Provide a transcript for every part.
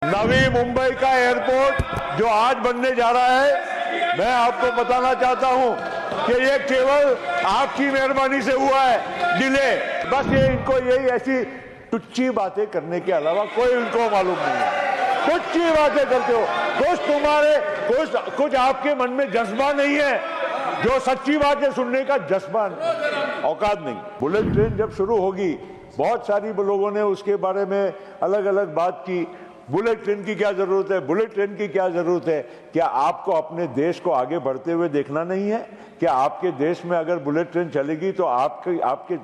नवी मुंबई का एयरपोर्ट जो आज बनने जा रहा है, मैं आपको बताना चाहता हूं कि ये केवल आपकी मेहरबानी से हुआ है डिले। बस ये इनको यही ऐसी टुच्ची बातें करने के अलावा कोई इनको मालूम नहीं है। टुच्ची बातें करते हो, कुछ आपके मन में जज्बा नहीं है, जो सच्ची बातें सुनने का जज्बा औकात नहीं। बुलेट ट्रेन जब शुरू होगी, बहुत सारी लोगों ने उसके बारे में अलग अलग बात की। बुलेट ट्रेन की क्या जरूरत है, बुलेट ट्रेन की क्या जरूरत है? क्या आपको अपने देश को आगे बढ़ते हुए देखना नहीं है? क्या आपके देश में अगर बुलेट ट्रेन चलेगी तो आपके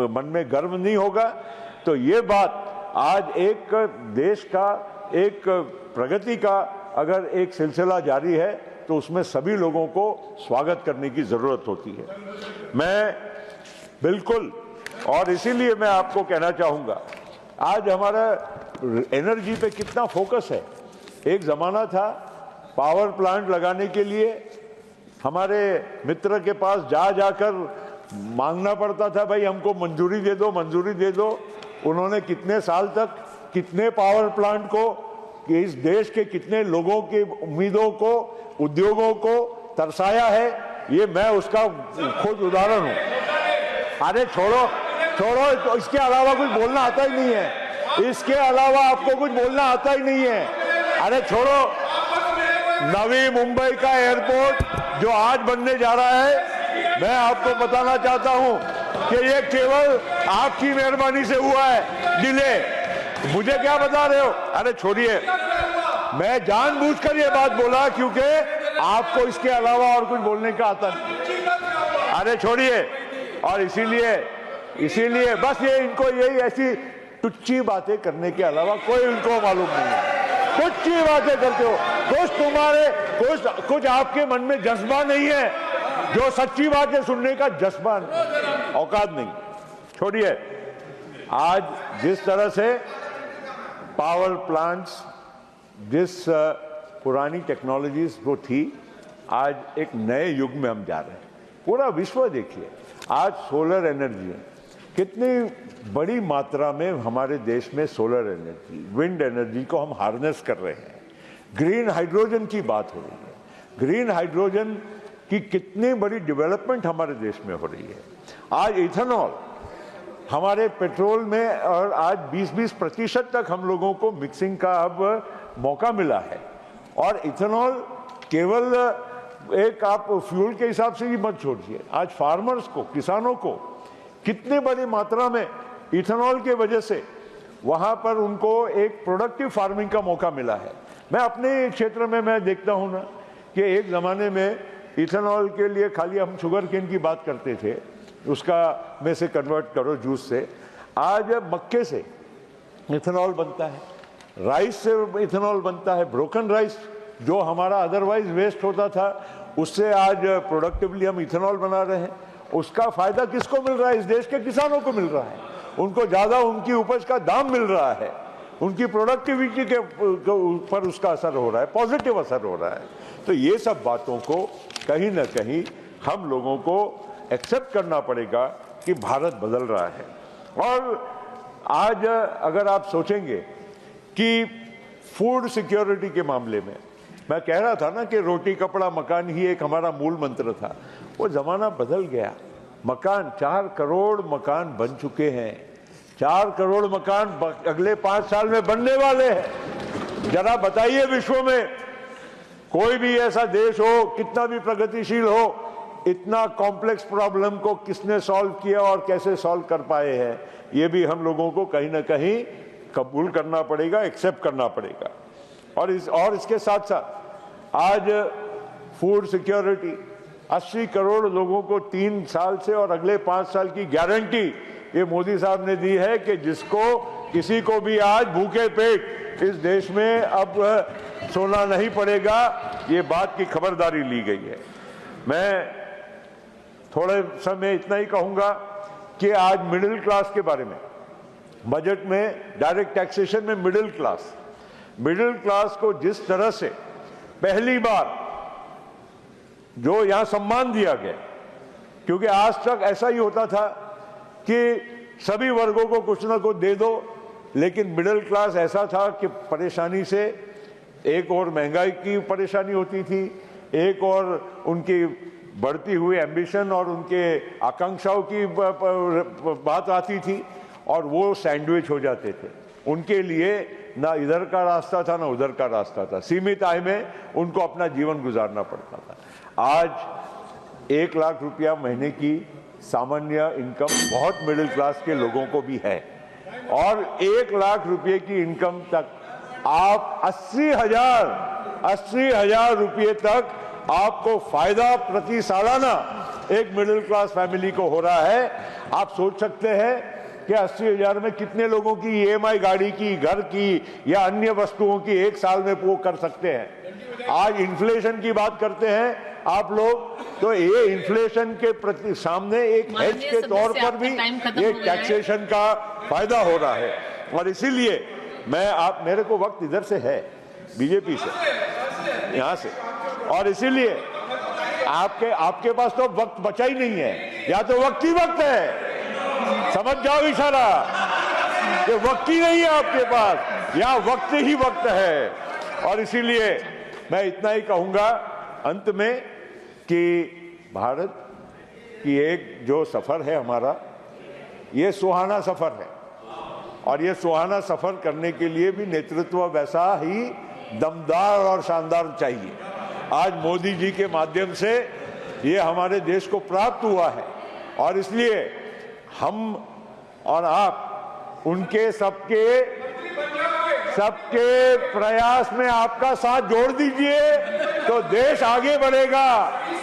मन में गर्व नहीं होगा? तो ये बात आज एक देश का, एक प्रगति का अगर एक सिलसिला जारी है तो उसमें सभी लोगों को स्वागत करने की जरूरत होती है। मैं बिल्कुल, और इसीलिए मैं आपको कहना चाहूंगा, आज हमारा एनर्जी पे कितना फोकस है। एक जमाना था पावर प्लांट लगाने के लिए हमारे मित्र के पास जाकर मांगना पड़ता था, भाई हमको मंजूरी दे दो, मंजूरी दे दो। उन्होंने कितने साल तक कितने पावर प्लांट को, कि इस देश के कितने लोगों की उम्मीदों को, उद्योगों को तरसाया है, ये मैं उसका खुद उदाहरण हूं। अरे छोड़ो, तो इसके अलावा कुछ बोलना आता ही नहीं है, इसके अलावा आपको कुछ बोलना आता ही नहीं है। अरे छोड़ो, नवी मुंबई का एयरपोर्ट जो आज बनने जा रहा है, मैं आपको बताना चाहता हूं कि ये केवल आपकी मेहरबानी से हुआ है डिले। मुझे क्या बता रहे हो? अरे छोड़िए, मैं जानबूझकर ये बात बोला क्योंकि आपको इसके अलावा और कुछ बोलने का आता नहीं। अरे छोड़िए, और इसीलिए बस ये इनको यही ऐसी टुच्ची बातें करने के अलावा कोई इनको मालूम नहीं है। टुच्ची बातें करते हो, कुछ आपके मन में जज्बा नहीं है, जो सच्ची बातें सुनने का जज्बा औकात नहीं। छोड़िए, आज जिस तरह से पावर प्लांट्स, जिस पुरानी टेक्नोलॉजीज वो थी, आज एक नए युग में हम जा रहे हैं। पूरा विश्व देखिए, आज सोलर एनर्जी है, कितनी बड़ी मात्रा में हमारे देश में सोलर एनर्जी, विंड एनर्जी को हम हार्नेस कर रहे हैं। ग्रीन हाइड्रोजन की बात हो रही है, ग्रीन हाइड्रोजन की कितनी बड़ी डेवलपमेंट हमारे देश में हो रही है। आज इथेनॉल हमारे पेट्रोल में, और आज 20% तक हम लोगों को मिक्सिंग का अब मौका मिला है। और इथेनॉल केवल एक आप फ्यूल के हिसाब से ही मत छोड़िए, आज फार्मर्स को, किसानों को कितनी बड़ी मात्रा में इथेनॉल के वजह से वहां पर उनको एक प्रोडक्टिव फार्मिंग का मौका मिला है। मैं अपने क्षेत्र में मैं देखता हूं ना कि एक जमाने में इथेनॉल के लिए खाली हम शुगर केन की बात करते थे, उसका में से कन्वर्ट करो जूस से। आज मक्के से इथेनॉल बनता है, राइस से इथेनॉल बनता है, ब्रोकन राइस जो हमारा अदरवाइज वेस्ट होता था, उससे आज प्रोडक्टिवली हम इथेनॉल बना रहे हैं। उसका फायदा किसको मिल रहा है? इस देश के किसानों को मिल रहा है। उनको ज्यादा उनकी उपज का दाम मिल रहा है, उनकी प्रोडक्टिविटी के ऊपर उसका असर हो रहा है, पॉजिटिव असर हो रहा है। तो ये सब बातों को कहीं ना कहीं हम लोगों को एक्सेप्ट करना पड़ेगा कि भारत बदल रहा है। और आज अगर आप सोचेंगे कि फूड सिक्योरिटी के मामले में, मैं कह रहा था ना कि रोटी कपड़ा मकान ही एक हमारा मूल मंत्र था, वो जमाना बदल गया। मकान, 4 करोड़ मकान बन चुके हैं, 4 करोड़ मकान अगले 5 साल में बनने वाले हैं। जरा बताइए, विश्व में कोई भी ऐसा देश हो, कितना भी प्रगतिशील हो, इतना कॉम्प्लेक्स प्रॉब्लम को किसने सॉल्व किया और कैसे सॉल्व कर पाए हैं? ये भी हम लोगों को कहीं ना कहीं कबूल करना पड़ेगा, एक्सेप्ट करना पड़ेगा। और इसके साथ साथ आज फूड सिक्योरिटी, 80 करोड़ लोगों को 3 साल से और अगले 5 साल की गारंटी ये मोदी साहब ने दी है कि जिसको किसी को भी आज भूखे पेट इस देश में अब सोना नहीं पड़ेगा। ये बात की खबरदारी ली गई है। मैं थोड़े समय इतना ही कहूंगा कि आज मिडिल क्लास के बारे में, बजट में डायरेक्ट टैक्सेशन में मिडिल क्लास को जिस तरह से पहली बार जो यहां सम्मान दिया गया, क्योंकि आज तक ऐसा ही होता था कि सभी वर्गों को कुछ ना कुछ दे दो लेकिन मिडिल क्लास ऐसा था कि परेशानी से एक और महंगाई की परेशानी होती थी, एक और उनकी बढ़ती हुई एम्बिशन और उनके आकांक्षाओं की बात आती थी, और वो सैंडविच हो जाते थे। उनके लिए ना इधर का रास्ता था ना उधर का रास्ता था, सीमित आय में उनको अपना जीवन गुजारना पड़ता था। आज 1 लाख रुपया महीने की सामान्य इनकम बहुत मिडिल क्लास के लोगों को भी है, और 1 लाख रुपये की इनकम तक आप 80,000 रुपये तक आपको फायदा प्रति सालाना एक मिडिल क्लास फैमिली को हो रहा है। आप सोच सकते हैं कि 80,000 में कितने लोगों की ईएमआई गाड़ी की, घर की या अन्य वस्तुओं की एक साल में वो कर सकते हैं। आज इन्फ्लेशन की बात करते हैं आप लोग, तो ये इन्फ्लेशन के प्रति सामने एक हेज के तौर पर भी ये टैक्सेशन का फायदा हो रहा है। और इसीलिए मेरे को वक्त इधर से है, बीजेपी से, यहाँ से, और इसीलिए आपके पास तो वक्त बचा ही नहीं है, या तो वक्त ही वक्त है, समझ जाओ इशारा कि वक्त ही नहीं है आपके पास, या वक्त ही वक्त है। और इसीलिए मैं इतना ही कहूंगा अंत में कि भारत की एक जो सफर है हमारा, ये सुहाना सफर है, और ये सुहाना सफर करने के लिए भी नेतृत्व वैसा ही दमदार और शानदार चाहिए। आज मोदी जी के माध्यम से ये हमारे देश को प्राप्त हुआ है, और इसलिए हम और आप उनके सबके प्रयास में आपका साथ जोड़ दीजिए, तो देश आगे बढ़ेगा,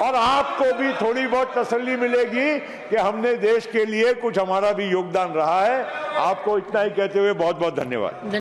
और आपको भी थोड़ी बहुत तसल्ली मिलेगी कि हमने देश के लिए कुछ हमारा भी योगदान रहा है। आपको इतना ही कहते हुए बहुत बहुत धन्यवाद।